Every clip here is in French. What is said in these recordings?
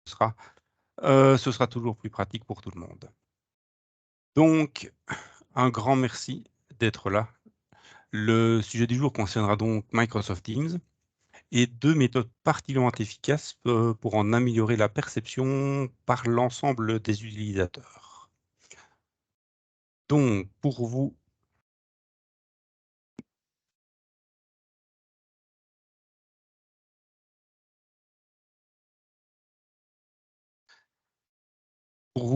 ce sera toujours plus pratique pour tout le monde. Donc, un grand merci d'être là. Le sujet du jour concernera donc Microsoft Teams et 2 méthodes particulièrement efficaces, pour en améliorer la perception par l'ensemble des utilisateurs. Donc, pour vous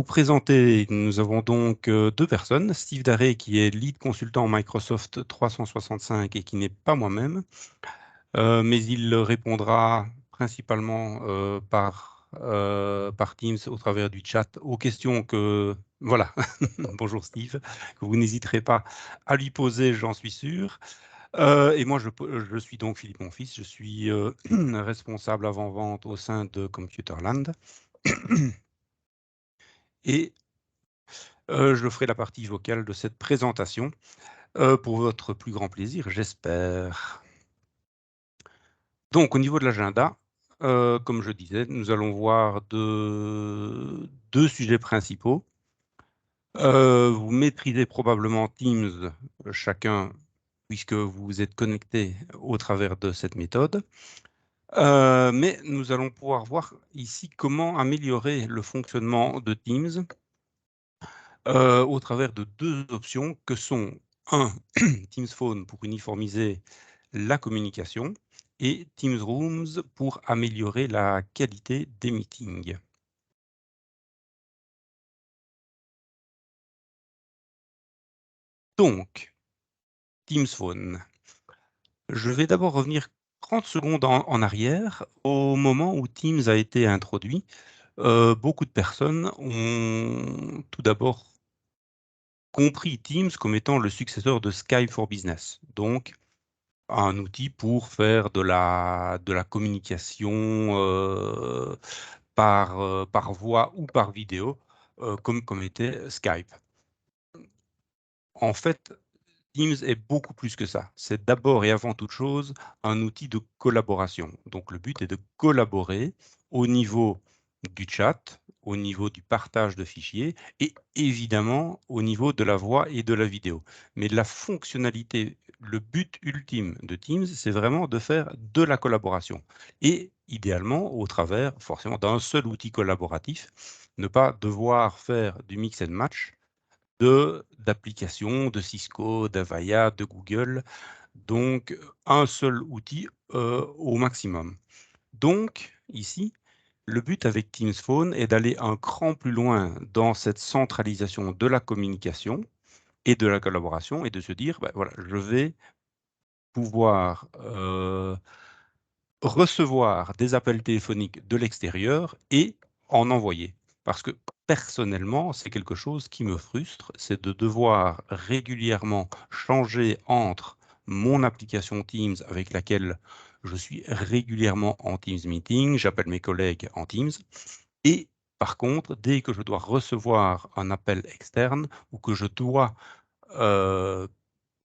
présenter, nous avons donc 2 personnes, Steve Daré qui est lead consultant Microsoft 365 et qui n'est pas moi-même, mais il répondra principalement par Teams au travers du chat aux questions que... Voilà, bonjour Steve, que vous n'hésiterez pas à lui poser, j'en suis sûr. Et moi, je suis donc Philippe Monfils, je suis responsable avant-vente au sein de Computerland. Et je ferai la partie vocale de cette présentation pour votre plus grand plaisir, j'espère. Donc, au niveau de l'agenda, comme je disais, nous allons voir deux sujets principaux. Vous maîtrisez probablement Teams chacun, puisque vous êtes connectés au travers de cette méthode. Mais nous allons pouvoir voir ici comment améliorer le fonctionnement de Teams au travers de 2 options que sont 1 Teams Phone pour uniformiser la communication et Teams Rooms pour améliorer la qualité des meetings. Donc, Teams Phone. Je vais d'abord revenir 30 secondes en arrière, au moment où Teams a été introduit. Beaucoup de personnes ont tout d'abord compris Teams comme étant le successeur de Skype for Business, donc un outil pour faire de la communication par voix ou par vidéo, comme était Skype. En fait, Teams est beaucoup plus que ça. C'est d'abord et avant toute chose un outil de collaboration. Donc le but est de collaborer au niveau du chat, au niveau du partage de fichiers et évidemment au niveau de la voix et de la vidéo. Mais la fonctionnalité, le but ultime de Teams, c'est vraiment de faire de la collaboration. Et idéalement, au travers forcément d'un seul outil collaboratif, ne pas devoir faire du mix and match d'applications, de Cisco, d'Avaya, de Google. Donc, un seul outil au maximum. Donc, ici, le but avec Teams Phone est d'aller un cran plus loin dans cette centralisation de la communication et de la collaboration et de se dire, ben voilà, je vais pouvoir recevoir des appels téléphoniques de l'extérieur et en envoyer. Parce que personnellement, c'est quelque chose qui me frustre, c'est de devoir régulièrement changer entre mon application Teams avec laquelle je suis régulièrement en Teams Meeting, j'appelle mes collègues en Teams, et par contre, dès que je dois recevoir un appel externe ou que je dois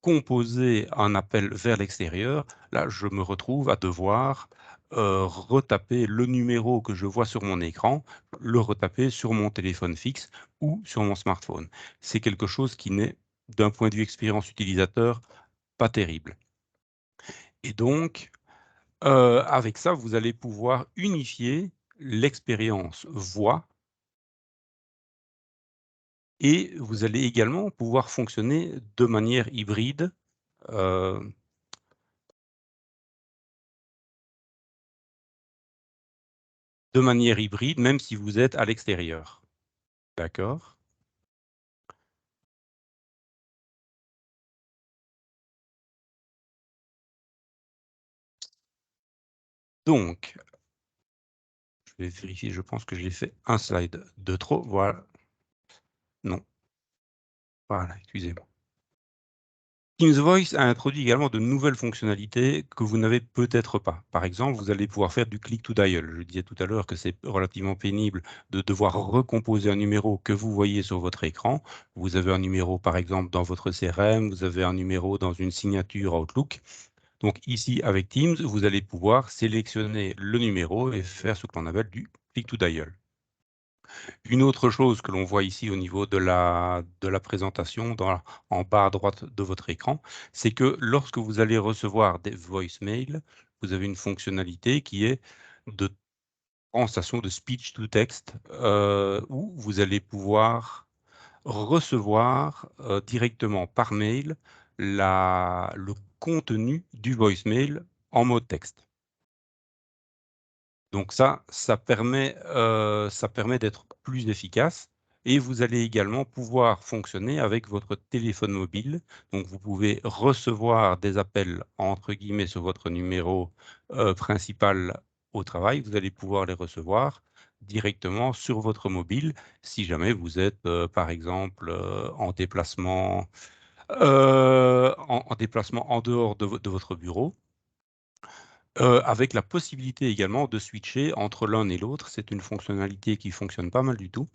composer un appel vers l'extérieur, là, je me retrouve à devoir retaper le numéro que je vois sur mon écran, le retaper sur mon téléphone fixe ou sur mon smartphone. C'est quelque chose qui n'est, d'un point de vue expérience utilisateur, pas terrible. Et donc, avec ça, vous allez pouvoir unifier l'expérience voix et vous allez également pouvoir fonctionner de manière hybride. euh, même si vous êtes à l'extérieur. D'accord? Donc, je vais vérifier, je pense que j'ai fait un slide de trop. Voilà. Non. Voilà, excusez-moi. Teams Voice a introduit également de nouvelles fonctionnalités que vous n'avez peut-être pas. Par exemple, vous allez pouvoir faire du click to dial. Je disais tout à l'heure que c'est relativement pénible de devoir recomposer un numéro que vous voyez sur votre écran. Vous avez un numéro, par exemple, dans votre CRM, vous avez un numéro dans une signature Outlook. Donc ici, avec Teams, vous allez pouvoir sélectionner le numéro et faire ce que l'on appelle du click to dial. Une autre chose que l'on voit ici au niveau de la présentation en bas à droite de votre écran, c'est que lorsque vous allez recevoir des voicemails, vous avez une fonctionnalité qui est de translation de speech to text, où vous allez pouvoir recevoir directement par mail le contenu du voicemail en mode texte. Donc ça permet d'être plus efficace et vous allez également pouvoir fonctionner avec votre téléphone mobile. Donc vous pouvez recevoir des appels entre guillemets sur votre numéro principal au travail. Vous allez pouvoir les recevoir directement sur votre mobile si jamais vous êtes par exemple en déplacement en déplacement en dehors de votre bureau. Avec la possibilité également de switcher entre l'un et l'autre. C'est une fonctionnalité qui fonctionne pas mal du tout.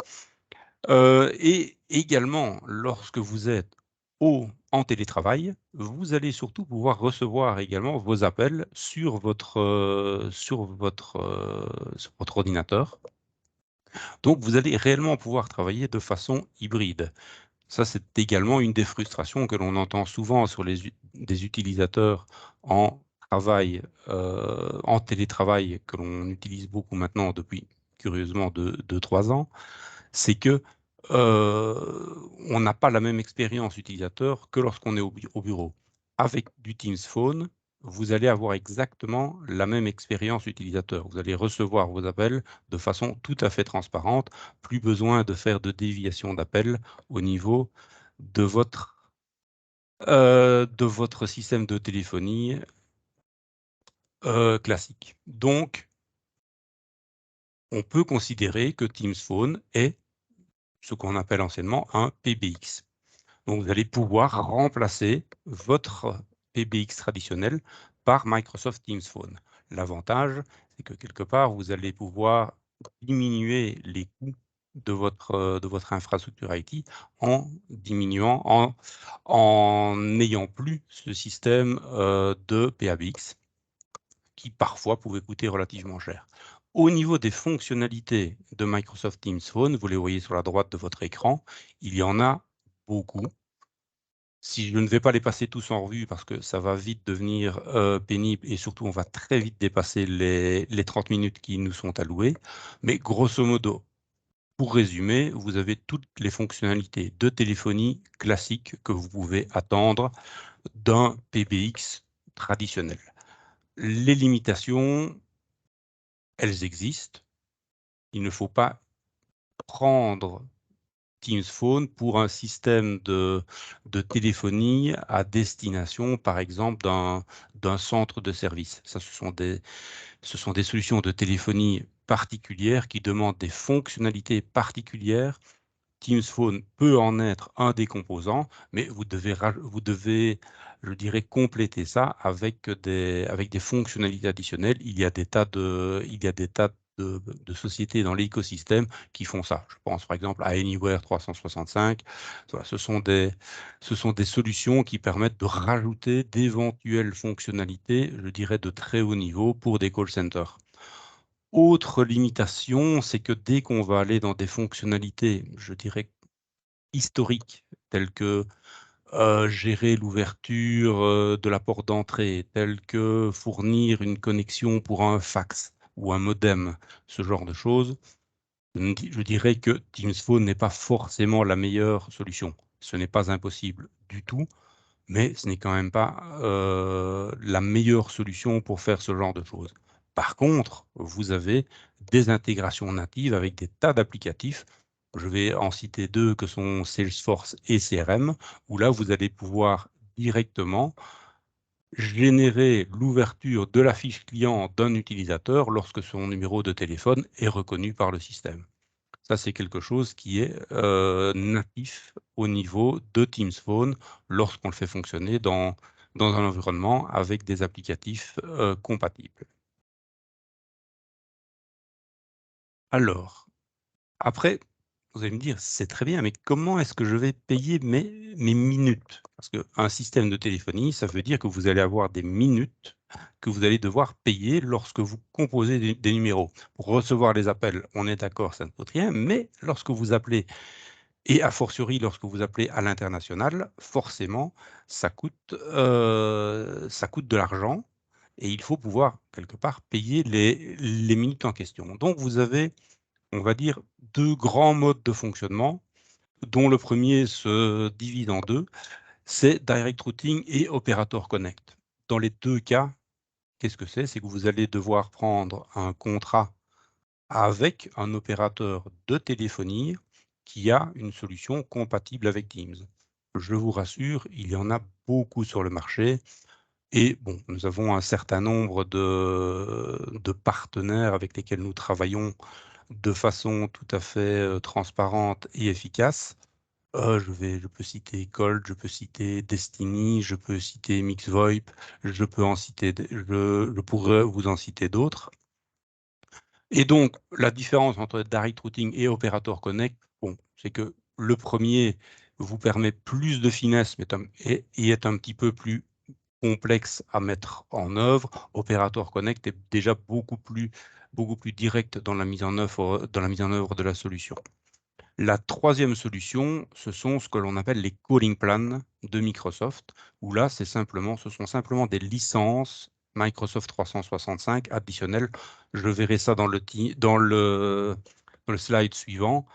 Et également, lorsque vous êtes en télétravail, vous allez surtout pouvoir recevoir également vos appels sur votre ordinateur. Donc vous allez réellement pouvoir travailler de façon hybride. Ça, c'est également une des frustrations que l'on entend souvent sur des utilisateurs en en télétravail, que l'on utilise beaucoup maintenant depuis, curieusement, 2-3 ans, c'est que on n'a pas la même expérience utilisateur que lorsqu'on est au bureau. Avec du Teams Phone, vous allez avoir exactement la même expérience utilisateur. Vous allez recevoir vos appels de façon tout à fait transparente. Plus besoin de faire de déviation d'appel au niveau de votre système de téléphonie classique. Donc, on peut considérer que Teams Phone est ce qu'on appelle anciennement un PBX. Donc, vous allez pouvoir remplacer votre PBX traditionnel par Microsoft Teams Phone. L'avantage, c'est que quelque part, vous allez pouvoir diminuer les coûts de votre infrastructure IT en diminuant, en n'ayant plus ce système de PABX qui parfois pouvait coûter relativement cher. Au niveau des fonctionnalités de Microsoft Teams Phone, vous les voyez sur la droite de votre écran, il y en a beaucoup. Si je ne vais pas les passer tous en revue parce que ça va vite devenir pénible et surtout on va très vite dépasser les 30 minutes qui nous sont allouées. Mais grosso modo, pour résumer, vous avez toutes les fonctionnalités de téléphonie classiques que vous pouvez attendre d'un PBX traditionnel. Les limitations, elles existent. Il ne faut pas prendre Teams Phone pour un système de téléphonie à destination, par exemple, d'un centre de service. Ça, ce sont des solutions de téléphonie particulières qui demandent des fonctionnalités particulières. Teams Phone peut en être un des composants, mais vous devez, je dirais, compléter ça avec des fonctionnalités additionnelles. Il y a des tas de sociétés dans l'écosystème qui font ça. Je pense par exemple à Anywhere 365. Voilà, ce sont des solutions qui permettent de rajouter d'éventuelles fonctionnalités, je dirais, de très haut niveau pour des call centers. Autre limitation, c'est que dès qu'on va aller dans des fonctionnalités, je dirais, historiques, telles que gérer l'ouverture de la porte d'entrée, telles que fournir une connexion pour un fax ou un modem, ce genre de choses, je dirais que Teams Phone n'est pas forcément la meilleure solution. Ce n'est pas impossible du tout, mais ce n'est quand même pas la meilleure solution pour faire ce genre de choses. Par contre, vous avez des intégrations natives avec des tas d'applicatifs. Je vais en citer deux que sont Salesforce et CRM, où là, vous allez pouvoir directement générer l'ouverture de la fiche client d'un utilisateur lorsque son numéro de téléphone est reconnu par le système. Ça, c'est quelque chose qui est natif au niveau de Teams Phone lorsqu'on le fait fonctionner dans un environnement avec des applicatifs compatibles. Alors, après, Vous allez me dire: «C'est très bien, mais comment est-ce que je vais payer mes minutes?» Parce qu'un système de téléphonie, ça veut dire que vous allez avoir des minutes que vous allez devoir payer lorsque vous composez des numéros. Pour recevoir les appels, on est d'accord, ça ne coûte rien, mais lorsque vous appelez et a fortiori lorsque vous appelez à l'international, forcément, ça coûte de l'argent et il faut pouvoir quelque part payer les minutes en question. Donc vous avez, on va dire, 2 grands modes de fonctionnement, dont le premier se divise en 2, c'est Direct Routing et Operator Connect. Dans les 2 cas, qu'est-ce que c'est? C'est que vous allez devoir prendre un contrat avec un opérateur de téléphonie qui a une solution compatible avec Teams. Je vous rassure, il y en a beaucoup sur le marché et bon, nous avons un certain nombre de partenaires avec lesquels nous travaillons de façon tout à fait, transparente et efficace. Je peux citer Colt, je peux citer Destiny, je peux citer Mixvoip, je pourrais vous en citer d'autres. Et donc, la différence entre Direct Routing et Operator Connect, bon, c'est que le premier vous permet plus de finesse et est un petit peu plus complexe à mettre en œuvre. Operator Connect est déjà beaucoup plus direct dans la mise en œuvre de la solution. La troisième solution, ce sont ce que l'on appelle les calling plans de Microsoft, où là, ce sont simplement des licences Microsoft 365 additionnelles. Je verrai ça dans le slide suivant.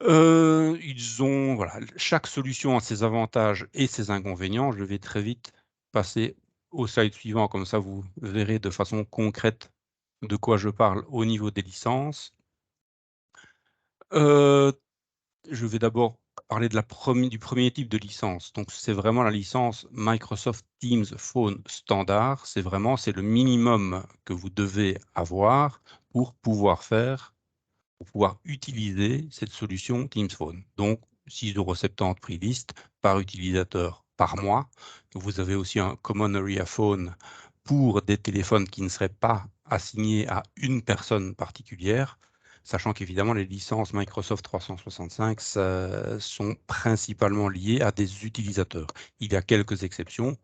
Voilà, chaque solution a ses avantages et ses inconvénients. Je vais très vite passer au slide suivant, comme ça vous verrez de façon concrète de quoi je parle au niveau des licences. Euh, Je vais d'abord parler du premier type de licence. Donc, c'est vraiment la licence Microsoft Teams Phone Standard. C'est le minimum que vous devez avoir pour pouvoir utiliser cette solution Teams Phone. Donc, 6,70 € prix liste par utilisateur par mois. Vous avez aussi un Common Area Phone pour des téléphones qui ne seraient pas assignés à une personne particulière, sachant qu'évidemment les licences Microsoft 365 sont principalement liées à des utilisateurs. Il y a quelques exceptions.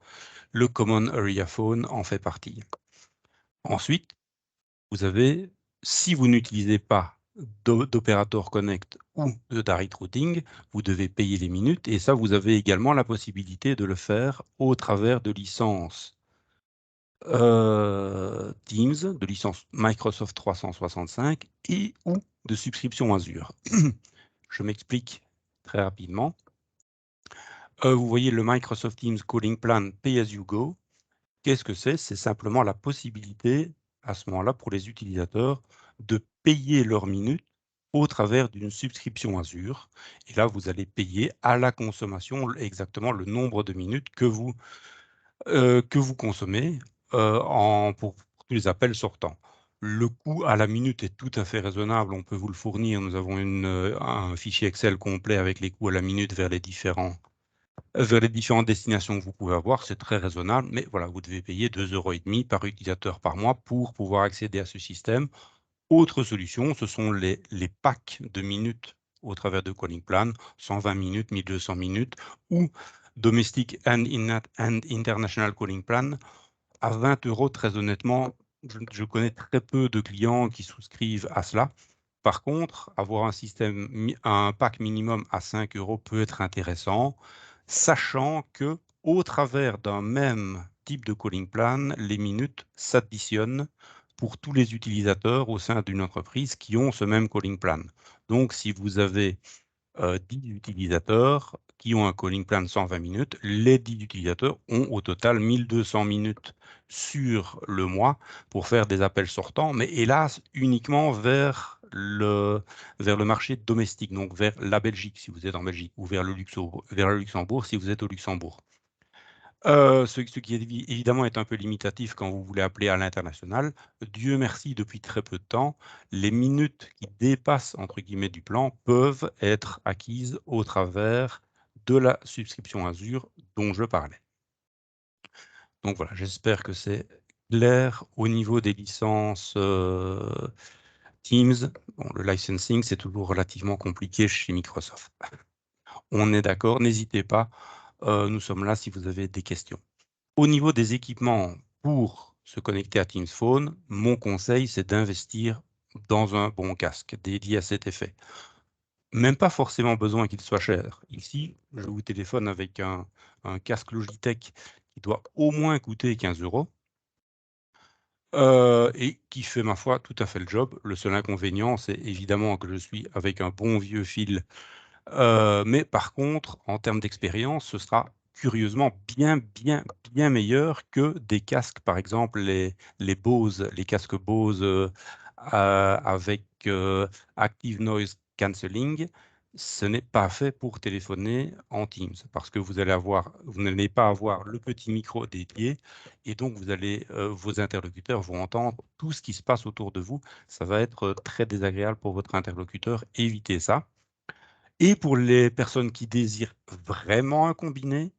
Le Common Area Phone en fait partie. Ensuite, vous avez, si vous n'utilisez pas d'Operator Connect ou de Direct Routing, vous devez payer les minutes et ça, vous avez également la possibilité de le faire au travers de licences Teams, de licences Microsoft 365 et ou de subscription Azure. Je m'explique très rapidement. Vous voyez le Microsoft Teams Calling Plan Pay As You Go. Qu'est-ce que c'est? C'est simplement la possibilité, à ce moment-là, pour les utilisateurs, de payer leurs minutes au travers d'une subscription Azure. Et là, vous allez payer à la consommation exactement le nombre de minutes que vous consommez pour tous les appels sortants. Le coût à la minute est tout à fait raisonnable, on peut vous le fournir. Nous avons un fichier Excel complet avec les coûts à la minute vers les différentes destinations que vous pouvez avoir. C'est très raisonnable, mais voilà, vous devez payer 2,5 € par utilisateur par mois pour pouvoir accéder à ce système. Autre solution, ce sont les packs de minutes au travers de Calling Plan, 120 minutes, 1200 minutes, ou Domestic and International Calling Plan à 20 €. Très honnêtement, je connais très peu de clients qui souscrivent à cela. Par contre, avoir un pack minimum à 5 € peut être intéressant, sachant que au travers d'un même type de calling plan, les minutes s'additionnent pour tous les utilisateurs au sein d'une entreprise qui ont ce même calling plan. Donc, si vous avez 10 utilisateurs qui ont un calling plan de 120 minutes, les 10 utilisateurs ont au total 1200 minutes sur le mois pour faire des appels sortants, mais hélas uniquement vers le marché domestique, donc vers la Belgique si vous êtes en Belgique, ou vers le Luxembourg si vous êtes au Luxembourg. Ce qui évidemment est un peu limitatif quand vous voulez appeler à l'international. Dieu merci, depuis très peu de temps, les minutes qui dépassent entre guillemets du plan peuvent être acquises au travers de la subscription Azure dont je parlais. Donc voilà, j'espère que c'est clair au niveau des licences Teams, bon, le licensing, c'est toujours relativement compliqué chez Microsoft. On est d'accord, n'hésitez pas, nous sommes là si vous avez des questions. Au niveau des équipements pour se connecter à Teams Phone, mon conseil, c'est d'investir dans un bon casque dédié à cet effet. Même pas forcément besoin qu'il soit cher. Ici, je vous téléphone avec un casque Logitech qui doit au moins coûter 15 €. Et qui fait, ma foi, tout à fait le job. Le seul inconvénient, c'est évidemment que je suis avec un bon vieux fil, mais par contre, en termes d'expérience, ce sera curieusement bien meilleur que des casques, par exemple les Bose, les casques Bose, avec, Active Noise Cancelling. Ce n'est pas fait pour téléphoner en Teams parce que vous n'allez pas avoir le petit micro dédié et donc vos interlocuteurs vont entendre tout ce qui se passe autour de vous. Ça va être très désagréable pour votre interlocuteur. Évitez ça. Et pour les personnes qui désirent vraiment un combiné,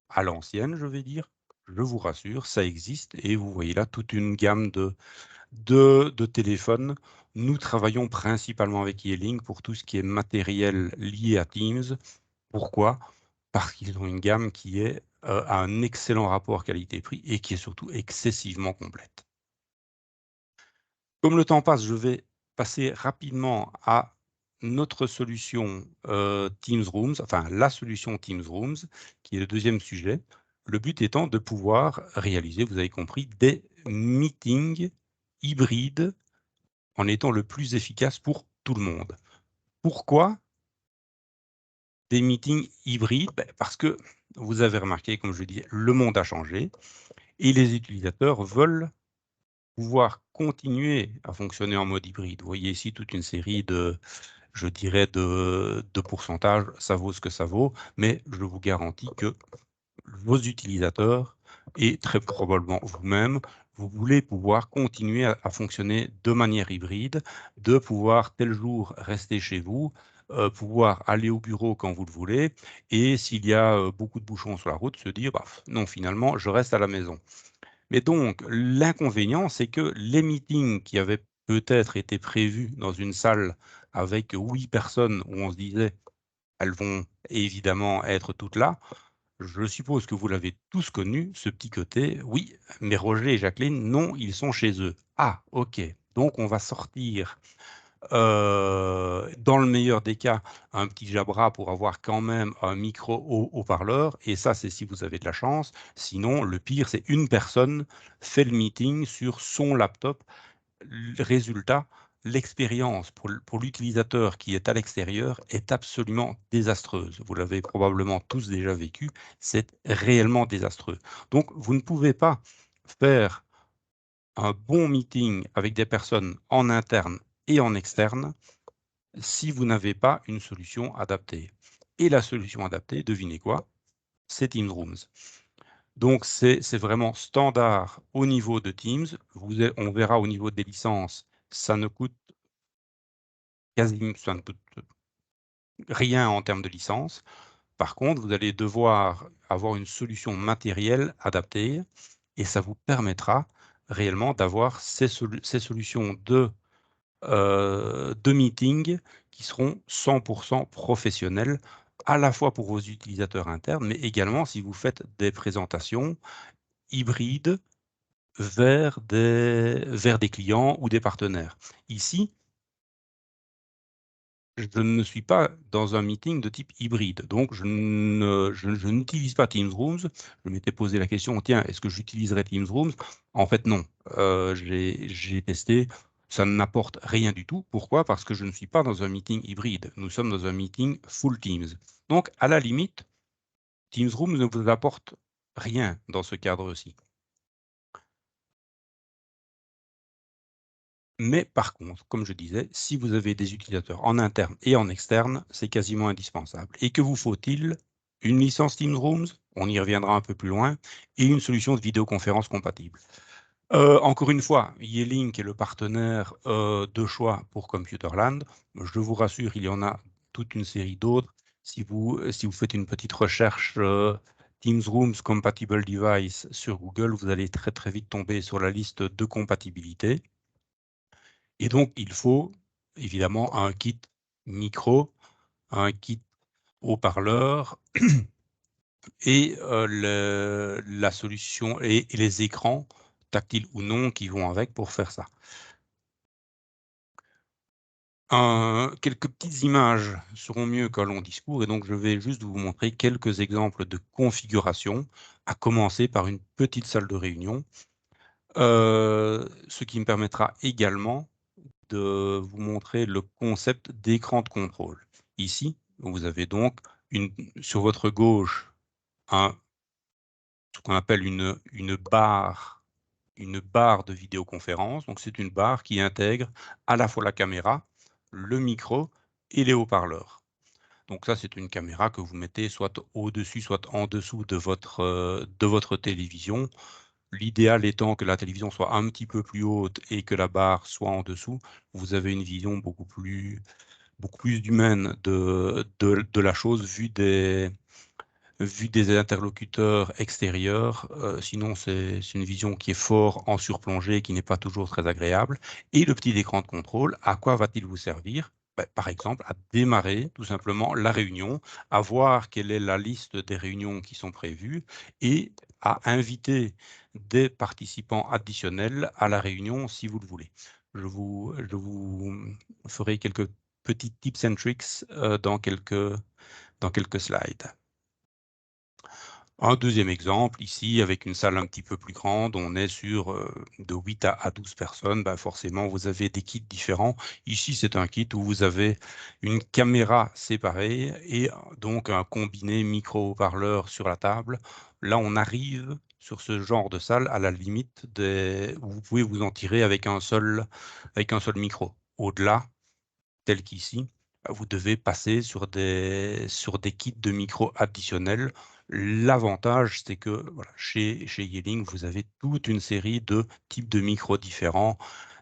à l'ancienne, je vais dire, je vous rassure, ça existe et vous voyez là toute une gamme de téléphones. Nous travaillons principalement avec Yeeling pour tout ce qui est matériel lié à Teams. Pourquoi? Parce qu'ils ont une gamme qui a un excellent rapport qualité-prix et qui est surtout excessivement complète. Comme le temps passe, je vais passer rapidement à notre solution Teams Rooms, enfin la solution Teams Rooms, qui est le deuxième sujet. Le but étant de pouvoir réaliser, vous avez compris, des meetings hybrides en étant le plus efficace pour tout le monde. Pourquoi des meetings hybrides? Parce que vous avez remarqué, comme je dis, le monde a changé et les utilisateurs veulent pouvoir continuer à fonctionner en mode hybride. Vous voyez ici toute une série je dirais, de pourcentages. Ça vaut ce que ça vaut, mais je vous garantis que vos utilisateurs et très probablement vous-même, vous voulez pouvoir continuer à fonctionner de manière hybride, de pouvoir tel jour rester chez vous, pouvoir aller au bureau quand vous le voulez, et s'il y a beaucoup de bouchons sur la route, se dire, bah, non, finalement, je reste à la maison. Mais donc, l'inconvénient, c'est que les meetings qui avaient peut-être été prévus dans une salle avec 8 personnes où on se disait, elles vont évidemment être toutes là, je suppose que vous l'avez tous connu, ce petit côté, oui, mais Roger et Jacqueline, non, ils sont chez eux. Ah, ok. Donc, on va sortir dans le meilleur des cas, un petit Jabra pour avoir quand même un micro haut-parleur. Et ça, c'est si vous avez de la chance. Sinon, le pire, c'est une personne fait le meeting sur son laptop. Le résultat, l'expérience pour l'utilisateur qui est à l'extérieur est absolument désastreuse. Vous l'avez probablement tous déjà vécu. C'est réellement désastreux. Donc, vous ne pouvez pas faire un bon meeting avec des personnes en interne et en externe si vous n'avez pas une solution adaptée. Et la solution adaptée, devinez quoi? C'est Teams Rooms. Donc, c'est vraiment standard au niveau de Teams. On verra au niveau des licences, ça ne coûte rien en termes de licence. Par contre, vous allez devoir avoir une solution matérielle adaptée et ça vous permettra réellement d'avoir ces solutions de meetings qui seront 100% professionnels, à la fois pour vos utilisateurs internes, mais également si vous faites des présentations hybrides vers des clients ou des partenaires. Ici, je ne suis pas dans un meeting de type hybride, donc je n'utilise pas Teams Rooms. Je m'étais posé la question, tiens, est-ce que j'utiliserai Teams Rooms? En fait, non. J'ai testé, ça n'apporte rien du tout. Pourquoi? Parce que je ne suis pas dans un meeting hybride. Nous sommes dans un meeting full Teams. Donc, à la limite, Teams Rooms ne vous apporte rien dans ce cadre-ci. Mais par contre, comme je disais, si vous avez des utilisateurs en interne et en externe, c'est quasiment indispensable. Et que vous faut-il? Une licence Teams Rooms, on y reviendra un peu plus loin, et une solution de vidéoconférence compatible. Encore une fois, Yeeling est le partenaire de choix pour Computerland. Je vous rassure, il y en a toute une série d'autres. Si vous faites une petite recherche Teams Rooms Compatible Device sur Google, vous allez très vite tomber sur la liste de compatibilité. Et donc, il faut évidemment un kit micro, un kit haut-parleur et la solution et les écrans, tactiles ou non, qui vont avec pour faire ça. Quelques petites images seront mieux qu'un long discours et donc je vais juste vous montrer quelques exemples de configuration, à commencer par une petite salle de réunion, ce qui me permettra également de vous montrer le concept d'écran de contrôle. Ici, vous avez donc sur votre gauche ce qu'on appelle une barre de vidéoconférence. Donc c'est une barre qui intègre à la fois la caméra, le micro et les haut-parleurs. Donc ça, c'est une caméra que vous mettez soit au-dessus, soit en dessous de votre télévision. L'idéal étant que la télévision soit un petit peu plus haute et que la barre soit en dessous. Vous avez une vision beaucoup plus humaine de la chose vue des interlocuteurs extérieurs. Sinon, c'est une vision qui est fort en surplongée, qui n'est pas toujours très agréable. Et le petit écran de contrôle, à quoi va-t-il vous servir? Par exemple, à démarrer tout simplement la réunion, à voir quelle est la liste des réunions qui sont prévues et à inviter des participants additionnels à la réunion si vous le voulez. Je vous ferai quelques petits tips and tricks dans quelques slides. Un deuxième exemple, ici, avec une salle un petit peu plus grande, on est sur de 8 à 12 personnes, forcément, vous avez des kits différents. Ici, c'est un kit où vous avez une caméra séparée et donc un combiné micro-haut-parleur sur la table. Là, on arrive sur ce genre de salle à la limite où vous pouvez vous en tirer avec un seul micro. Au-delà, tel qu'ici, vous devez passer sur des kits de micros additionnels. L'avantage, c'est que voilà, chez Yeeling, vous avez toute une série de types de micros différents,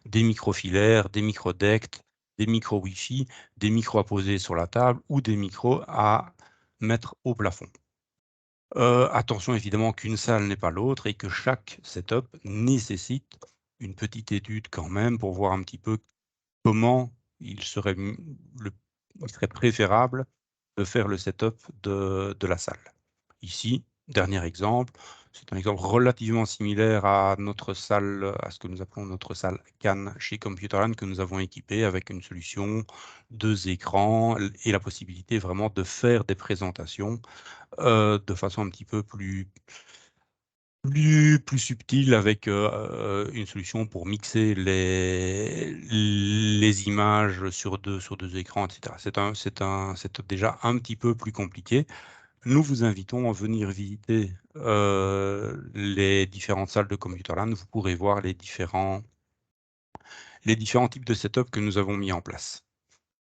des micros filaires, des micros DECT, des micros Wi-Fi, des micros à poser sur la table ou des micros à mettre au plafond. Attention évidemment qu'une salle n'est pas l'autre et que chaque setup nécessite une petite étude quand même pour voir un petit peu comment il serait préférable de faire le setup de la salle. Ici, dernier exemple, c'est un exemple relativement similaire à notre salle, à ce que nous appelons notre salle Cannes chez Computerland, que nous avons équipée avec une solution, 2 écrans et la possibilité vraiment de faire des présentations de façon un petit peu plus subtil avec une solution pour mixer les images sur deux écrans, etc. C'est déjà un petit peu plus compliqué. Nous vous invitons à venir visiter les différentes salles de Computerland. Vous pourrez voir les différents types de setup que nous avons mis en place.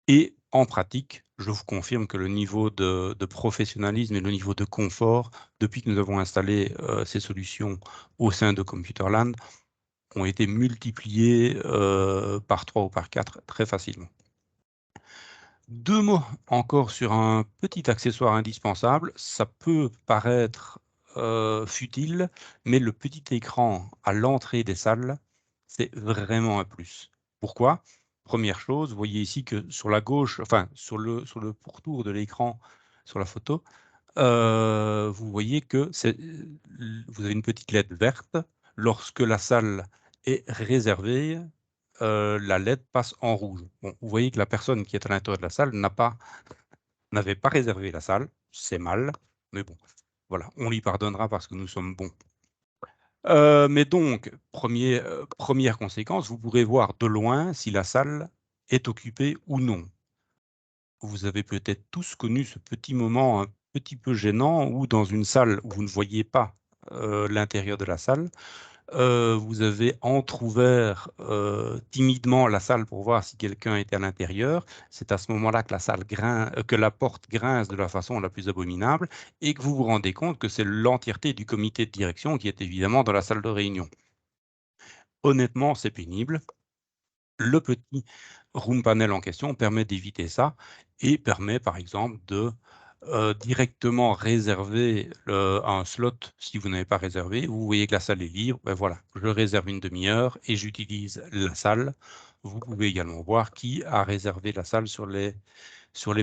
Et en pratique, je vous confirme que le niveau de professionnalisme et le niveau de confort, depuis que nous avons installé ces solutions au sein de Computerland, ont été multipliés par 3 ou par 4 très facilement. 2 mots encore sur un petit accessoire indispensable. Ça peut paraître futile, mais le petit écran à l'entrée des salles, c'est vraiment un plus. Pourquoi? Première chose, vous voyez ici que sur la gauche, enfin sur le pourtour de l'écran, sur la photo, vous voyez que vous avez une petite LED verte. Lorsque la salle est réservée, la LED passe en rouge. Bon, vous voyez que la personne qui est à l'intérieur de la salle n'avait pas réservé la salle. C'est mal, mais bon, voilà, on lui pardonnera parce que nous sommes bons. Mais donc, première conséquence, vous pourrez voir de loin si la salle est occupée ou non. Vous avez peut-être tous connu ce petit moment un petit peu gênant où dans une salle où vous ne voyez pas l'intérieur de la salle, vous avez entrouvert timidement la salle pour voir si quelqu'un était à l'intérieur. C'est à ce moment-là que que la porte grince de la façon la plus abominable et que vous vous rendez compte que c'est l'entièreté du comité de direction qui est évidemment dans la salle de réunion. Honnêtement, c'est pénible. Le petit room panel en question permet d'éviter ça et permet par exemple de directement réserver un slot si vous n'avez pas réservé. Vous voyez que la salle est libre, ben voilà, je réserve une demi-heure et j'utilise la salle Vous pouvez également voir qui a réservé la salle sur les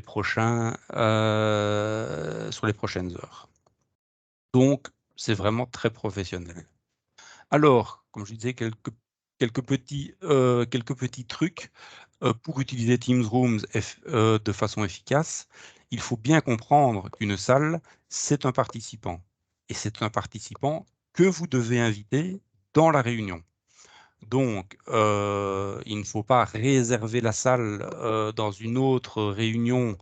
prochaines heures. Donc, c'est vraiment très professionnel. Alors, comme je disais, quelques petits trucs pour utiliser Teams Rooms de façon efficace. Il faut bien comprendre qu'une salle, c'est un participant. Et c'est un participant que vous devez inviter dans la réunion. Donc, il ne faut pas réserver la salle dans une autre réunion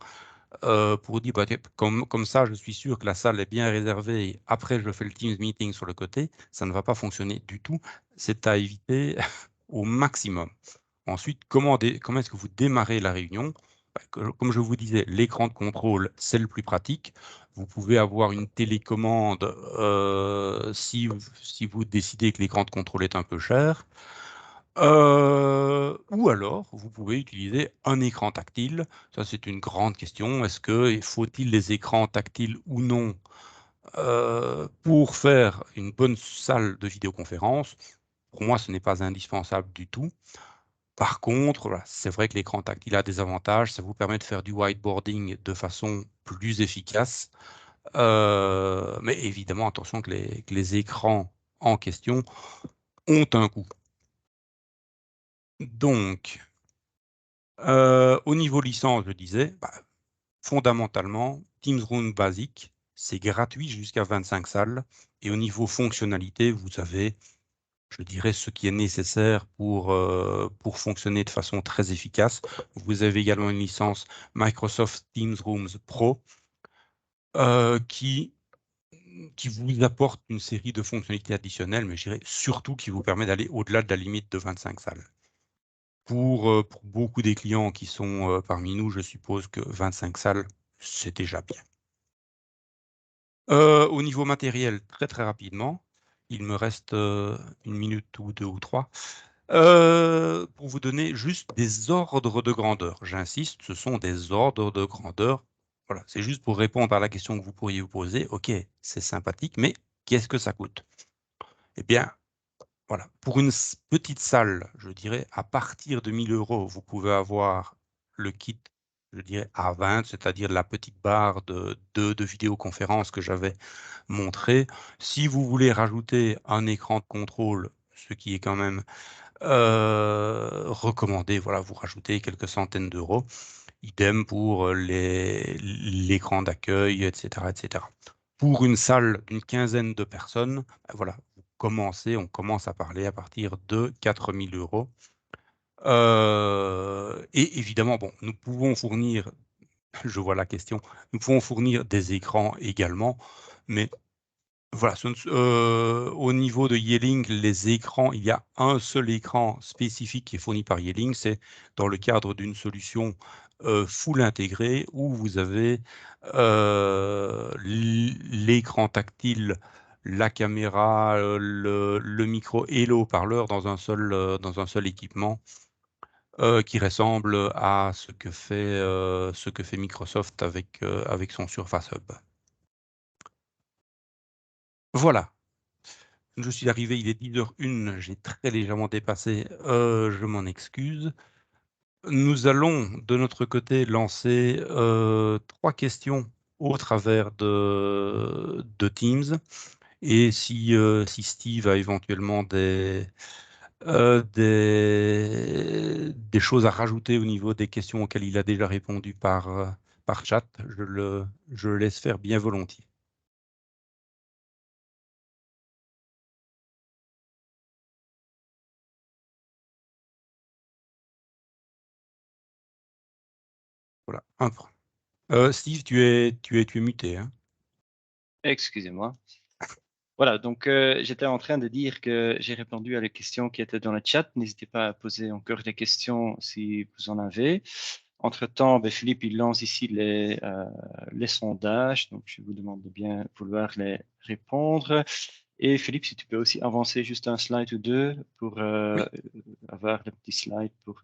pour dire, bah, comme ça, je suis sûr que la salle est bien réservée et après, je fais le Teams meeting sur le côté. Ça ne va pas fonctionner du tout. C'est à éviter au maximum. Ensuite, comment est-ce que vous démarrez la réunion? Bah, comme je vous disais, l'écran de contrôle, c'est le plus pratique. Vous pouvez avoir une télécommande si vous décidez que l'écran de contrôle est un peu cher. Ou alors, vous pouvez utiliser un écran tactile. Ça, c'est une grande question. Faut-il les écrans tactiles ou non pour faire une bonne salle de vidéoconférence? Pour moi, ce n'est pas indispensable du tout. Par contre, voilà, c'est vrai que l'écran tactile a des avantages. Ça vous permet de faire du whiteboarding de façon plus efficace. Mais évidemment, attention que les écrans en question ont un coût. Donc, au niveau licence, je disais, fondamentalement, Teams Room basique, c'est gratuit jusqu'à 25 salles. Et au niveau fonctionnalité, vous avez, je dirais, ce qui est nécessaire pour fonctionner de façon très efficace. Vous avez également une licence Microsoft Teams Rooms Pro qui vous apporte une série de fonctionnalités additionnelles, mais je dirais surtout qui vous permet d'aller au-delà de la limite de 25 salles. Pour beaucoup des clients qui sont parmi nous, je suppose que 25 salles, c'est déjà bien. Au niveau matériel, très rapidement, il me reste une minute ou deux ou trois, pour vous donner juste des ordres de grandeur. J'insiste, ce sont des ordres de grandeur. Voilà, c'est juste pour répondre à la question que vous pourriez vous poser. OK, c'est sympathique, mais qu'est-ce que ça coûte? Eh bien, voilà, pour une petite salle, je dirais, à partir de 1 000 €, vous pouvez avoir le kit, je dirais, A20, c'est-à-dire la petite barre de vidéoconférence que j'avais montré. Si vous voulez rajouter un écran de contrôle, ce qui est quand même recommandé, voilà, vous rajoutez quelques centaines d'euros. Idem pour l'écran d'accueil, etc., etc. Pour une salle d'une quinzaine de personnes, voilà, on commence à parler à partir de 4 000 €. Et évidemment, bon, nous pouvons fournir, je vois la question, nous pouvons fournir des écrans également, mais voilà, au niveau de Yeeling, les écrans, il y a un seul écran spécifique qui est fourni par Yeeling, c'est dans le cadre d'une solution full intégrée où vous avez l'écran tactile, la caméra, le micro et le haut-parleur dans un seul équipement qui ressemble à ce que fait Microsoft avec son Surface Hub. Voilà. Je suis arrivé, il est 10h01, j'ai très légèrement dépassé, je m'en excuse. Nous allons, de notre côté, lancer 3 questions au travers de Teams et si Steve a éventuellement des choses à rajouter au niveau des questions auxquelles il a déjà répondu par chat, je le laisse faire bien volontiers. Voilà, un point. Steve, tu es muté, hein? Excusez-moi. Voilà, donc j'étais en train de dire que j'ai répondu à les questions qui étaient dans le chat. N'hésitez pas à poser encore des questions si vous en avez. Entre-temps, ben, Philippe, il lance ici les sondages, donc je vous demande de bien vouloir les répondre. Et Philippe, si tu peux aussi avancer juste un slide ou deux pour Oui. avoir le petit slide pour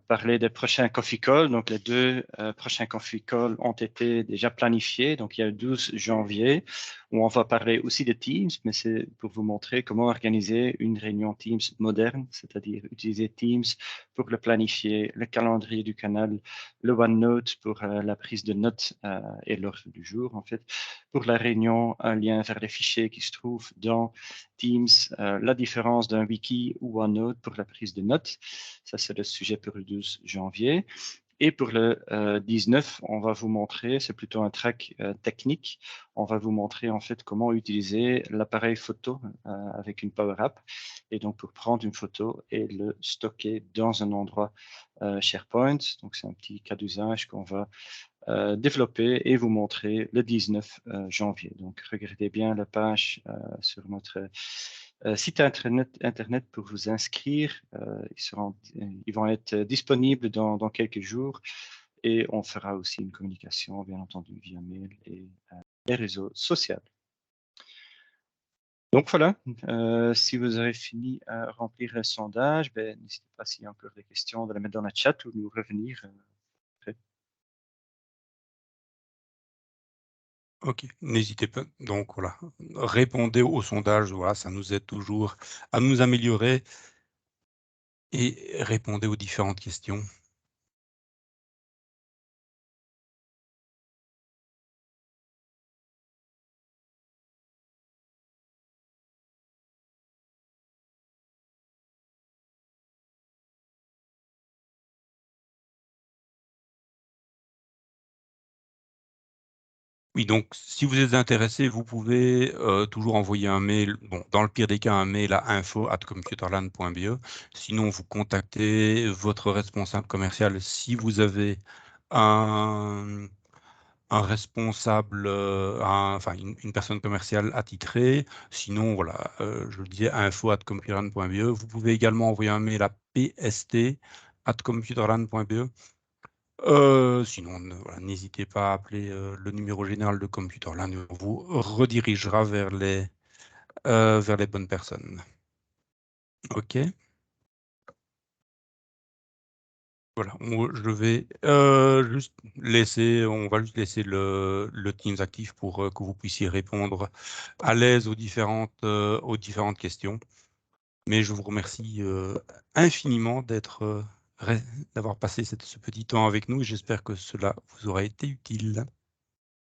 parler des prochains coffee calls. Donc, les deux prochains coffee calls ont été déjà planifiés. Donc, il y a le 12 janvier où on va parler aussi de Teams, mais c'est pour vous montrer comment organiser une réunion Teams moderne, c'est-à-dire utiliser Teams pour le planifier, le calendrier du canal, le OneNote pour la prise de notes et l'ordre du jour, en fait, pour la réunion, un lien vers les fichiers qui se trouvent dans Teams, la différence d'un wiki ou OneNote pour la prise de notes. Ça, c'est le sujet pour le 12 janvier. Et pour le 19, on va vous montrer, c'est plutôt un track technique, on va vous montrer en fait comment utiliser l'appareil photo avec une Power App. Et donc pour prendre une photo et le stocker dans un endroit SharePoint. Donc c'est un petit cas d'usage qu'on va développer et vous montrer le 19 janvier. Donc regardez bien la page sur notre site internet pour vous inscrire. Ils vont être disponibles dans quelques jours et on fera aussi une communication, bien entendu, via mail et les réseaux sociaux. Donc voilà, si vous avez fini à remplir le sondage, n'hésitez pas s'il y a encore des questions de les mettre dans la chat ou de nous revenir. Ok, n'hésitez pas. Donc voilà, répondez au sondage, voilà, ça nous aide toujours à nous améliorer et répondez aux différentes questions. Oui, donc si vous êtes intéressé, vous pouvez toujours envoyer un mail, bon, dans le pire des cas, un mail à info@computerland.be. Sinon, vous contactez votre responsable commercial si vous avez un responsable, enfin une personne commerciale attitrée. Sinon, voilà, je le disais, info@computerland.be. Vous pouvez également envoyer un mail à pst@computerland.be. Sinon, voilà, n'hésitez pas à appeler le numéro général de Computerland, on vous redirigera vers les bonnes personnes. OK. Voilà, je vais juste laisser, on va juste laisser le Teams actif pour que vous puissiez répondre à l'aise aux différentes questions. Mais je vous remercie infiniment d'avoir passé ce petit temps avec nous et j'espère que cela vous aura été utile.